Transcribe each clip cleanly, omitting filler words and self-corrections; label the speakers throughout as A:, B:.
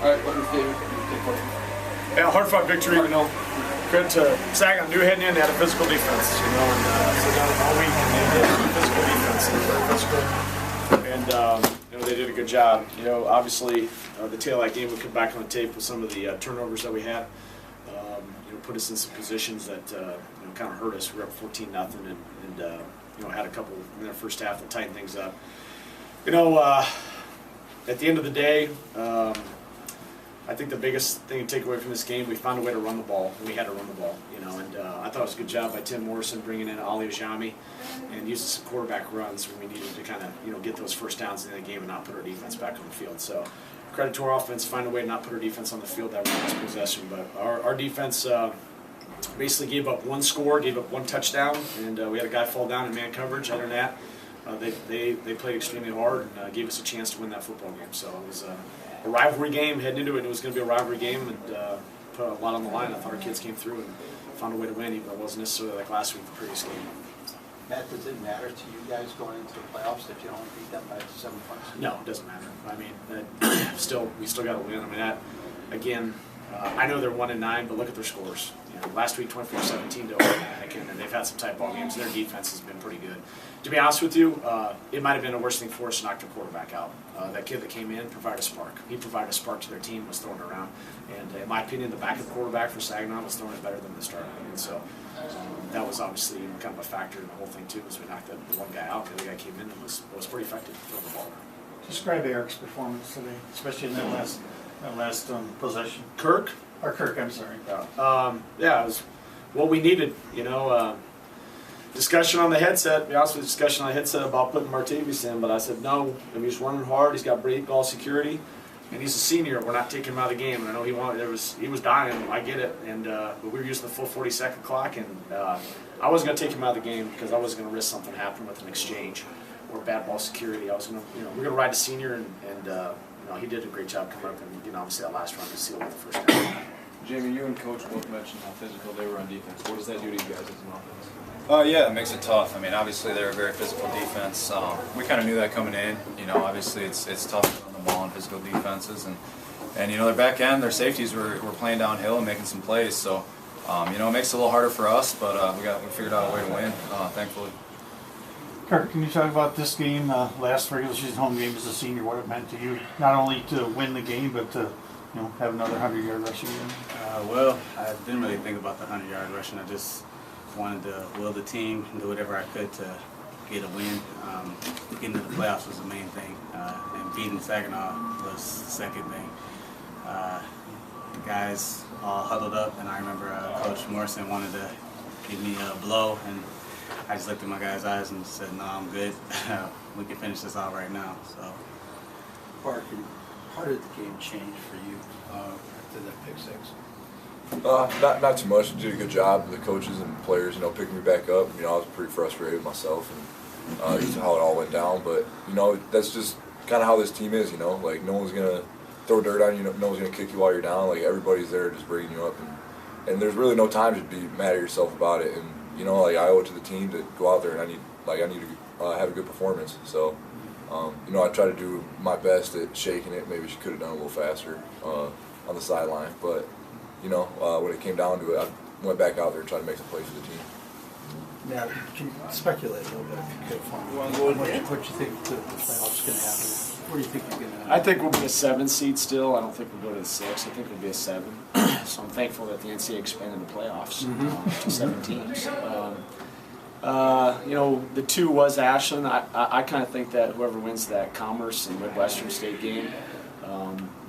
A: All right, what was David?
B: Yeah, hard-fought victory. You know, credit to Saginaw. Knew heading in, they had a physical defense. You know, and so down all week, and they did physical defense. They were very physical, and you know, they did a good job. You know, obviously, the tail of that game we come back on the tape with some of the turnovers that we had. You know, put us in some positions that you know, kind of hurt us. We were up 14-0, and you know, had a couple in the first half that tightened things up. You know, at the end of the day, I think the biggest thing to take away from this game, we found a way to run the ball. We had to run the ball, you know, and I thought it was a good job by Tim Morrison bringing in Ali Ajami and using some quarterback runs when we needed to kind of, you know, get those first downs in the game and not put our defense back on the field. So credit to our offense, find a way to not put our defense on the field that last possession. But our defense basically gave up one score, gave up one touchdown, and we had a guy fall down in man coverage. Other than that, they played extremely hard and gave us a chance to win that football game. So it was a rivalry game heading into it. It was going to be a rivalry game and put a lot on the line. I thought our kids came through and found a way to win, even though it wasn't necessarily like last week, the previous game.
C: Matt, does it matter to you guys going into the playoffs if you don't beat them by 7 points?
B: No, it doesn't matter. I mean, we still got to win. I mean, again, I know they're 1-9, but look at their scores. You know, last week 24-17 to Oregon, and they've had some tight ball games. Their defense has been pretty good. To be honest with you, it might have been the worst thing for us to knock their quarterback out. That kid that came in provided a spark. He provided a spark to their team, was throwing it around. And in my opinion, the backup quarterback for Saginaw was throwing it better than the starter. And so that was obviously kind of a factor in the whole thing too, as we knocked the one guy out. The other guy came in and was pretty effective throwing the ball around.
D: Describe Eric's performance today, especially in that last possession.
B: Kirk,
D: I'm sorry.
B: Yeah, it was what we needed. You know, discussion on the headset. To be honest with you, discussion on the headset about putting Martavis in, but I said no. I mean, he's running hard. He's got great ball security, and he's a senior. We're not taking him out of the game. And I know he was dying. I get it. And but we were using the full 40-second clock, and I wasn't going to take him out of the game because I wasn't going to risk something happening with an exchange or bad ball security. I was going to, you know, we're going to ride the senior, and you know, he did a great job coming up and, you know, obviously that last run to seal with the first down.
A: Jamie, you and Coach both mentioned how physical they were on defense. What does that do to you guys as an offense?
E: Yeah, it makes it tough. I mean, obviously they're a very physical defense. We kind of knew that coming in. You know, obviously it's tough on the ball and physical defenses, and you know, their back end, their safeties were playing downhill and making some plays. So you know, it makes it a little harder for us, but we figured out a way to win, thankfully.
D: Kirk, can you talk about this game, last regular season home game as a senior, what it meant to you, not only to win the game, but to, you know, have another 100-yard rushing game?
F: Well, I didn't really think about the 100-yard rushing. I just wanted to will the team and do whatever I could to get a win. Getting to the playoffs was the main thing, and beating Saginaw was the second thing. The guys all huddled up, and I remember Coach Morrison wanted to give me a blow, and I just looked at my guys' eyes and said, no, I'm good. We can finish this out right now. So,
C: Parker, how did the game change for you after that pick six?
G: Not too much. Did a good job. The coaches and players, you know, picking me back up. You know, I was pretty frustrated myself and just how it all went down. But you know, that's just kind of how this team is. You know, like no one's gonna throw dirt on you. No one's gonna kick you while you're down. Like everybody's there just bringing you up, and there's really no time to be mad at yourself about it. And you know, like I owe it to the team to go out there and I need to have a good performance. So, you know, I try to do my best at shaking it. Maybe she could have done a little faster on the sideline, but you know, when it came down to it, I went back out there and tried to make some plays for the team.
C: Now, can you speculate a little bit if you could for me? What you think the playoffs going to happen? Where do you think you're going to?
B: I think we'll be a 7 seed still. I don't think we'll go to the 6. I think we'll be a 7. So I'm thankful that the NCAA expanded the playoffs to 7 teams. You know, the 2 was Ashland. I kind of think that whoever wins that Commerce and Midwestern State game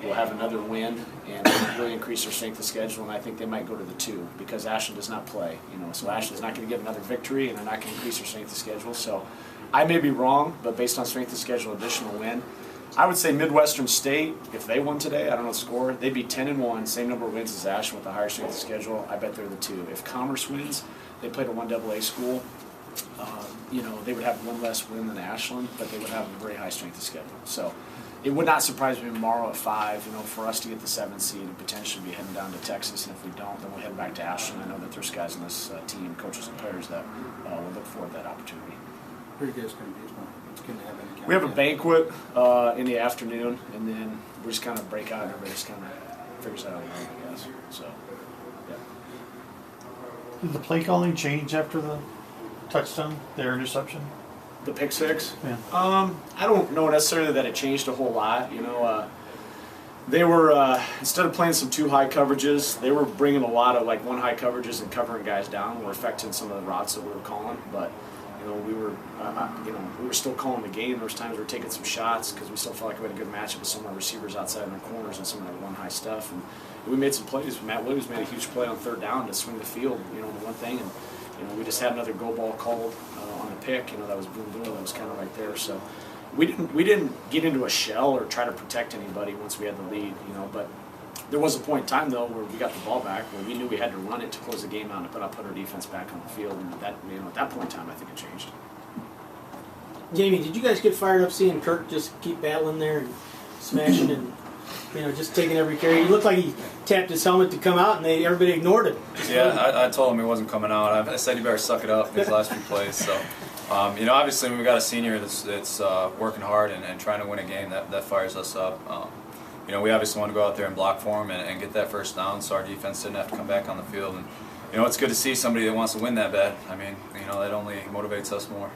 B: will have another win and really increase their strength of schedule, and I think they might go to the 2 because Ashland does not play. You know, so Ashland's not going to get another victory, and they're not going to increase their strength of schedule. So I may be wrong, but based on strength of schedule, additional win, I would say Midwestern State, if they won today, I don't know the score, they'd be 10-1, same number of wins as Ashland with a higher strength of schedule. I bet they're the 2. If Commerce wins, they played a 1AA school. You know, they would have one less win than Ashland, but they would have a very high strength of schedule. So it would not surprise me tomorrow at 5, you know, for us to get the 7 seed and potentially be heading down to Texas. And if we don't, then we'll head back to Ashland. I know that there's guys in this team, coaches and players, that will look forward to that opportunity.
C: Who are you guys going to be tomorrow? It's going to have any
B: We have a banquet in the afternoon, and then we just kind of break out, and everybody just kind of figures that out, I guess. So, yeah.
D: Did the play calling change after the touchdown, their interception?
B: The pick six?
D: Yeah.
B: I don't know necessarily that it changed a whole lot. You know, they were, instead of playing some two high coverages, they were bringing a lot of like one high coverages and covering guys down. Were affecting some of the routes that we were calling, but you know, we were still calling the game. There was times we were taking some shots because we still felt like we had a good matchup with some of our receivers outside in their corners and some of that one high stuff. And we made some plays. Matt Williams made a huge play on third down to swing the field, you know, the one thing. And you know, we just had another go ball called on the pick. You know, that was boom boom. That was kind of right there. So we didn't get into a shell or try to protect anybody once we had the lead. You know, but there was a point in time though where we got the ball back, where we knew we had to run it to close the game out and put our defense back on the field. And that, you know, at that point in time, I think it changed.
H: Jamie, did you guys get fired up seeing Kirk just keep battling there and smashing and, you know, just taking every carry? He looked like he tapped his helmet to come out, and everybody ignored it.
E: Yeah, I told him he wasn't coming out. I said you better suck it up in his last few plays. So, you know, obviously when we got a senior that's working hard and trying to win a game, that fires us up. You know, we obviously want to go out there and block for him and get that first down, so our defense didn't have to come back on the field. And you know, it's good to see somebody that wants to win that bad. I mean, you know, that only motivates us more.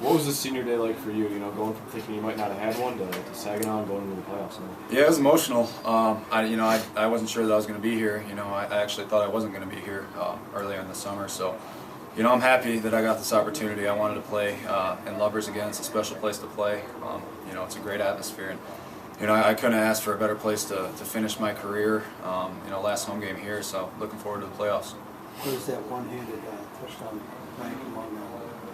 A: What was the senior day like for you? You know, going from thinking you might not have had one to sagging on, going into the playoffs.
E: Yeah, it was emotional. I wasn't sure that I was going to be here. You know, I actually thought I wasn't going to be here earlier in the summer. So, you know, I'm happy that I got this opportunity. I wanted to play in Lovers again. It's a special place to play. You know, it's a great atmosphere. And, you know, I couldn't ask for a better place to finish my career. You know, last home game here. So, looking forward to the playoffs.
C: What is that one-handed touchdown rank among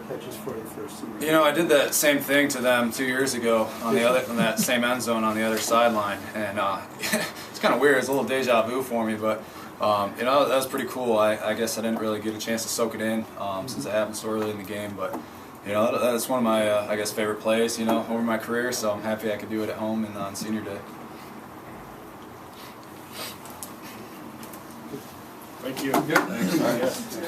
C: catches for the first team?
E: You know, I did that same thing to them 2 years ago on that same end zone on the other sideline, and it's kind of weird. It's a little deja vu for me, but you know, that was pretty cool. I guess I didn't really get a chance to soak it in since it happened so early in the game, but you know, that's one of my I guess favorite plays, you know, over my career. So I'm happy I could do it at home and on senior day.
B: Thank you.
A: Thanks.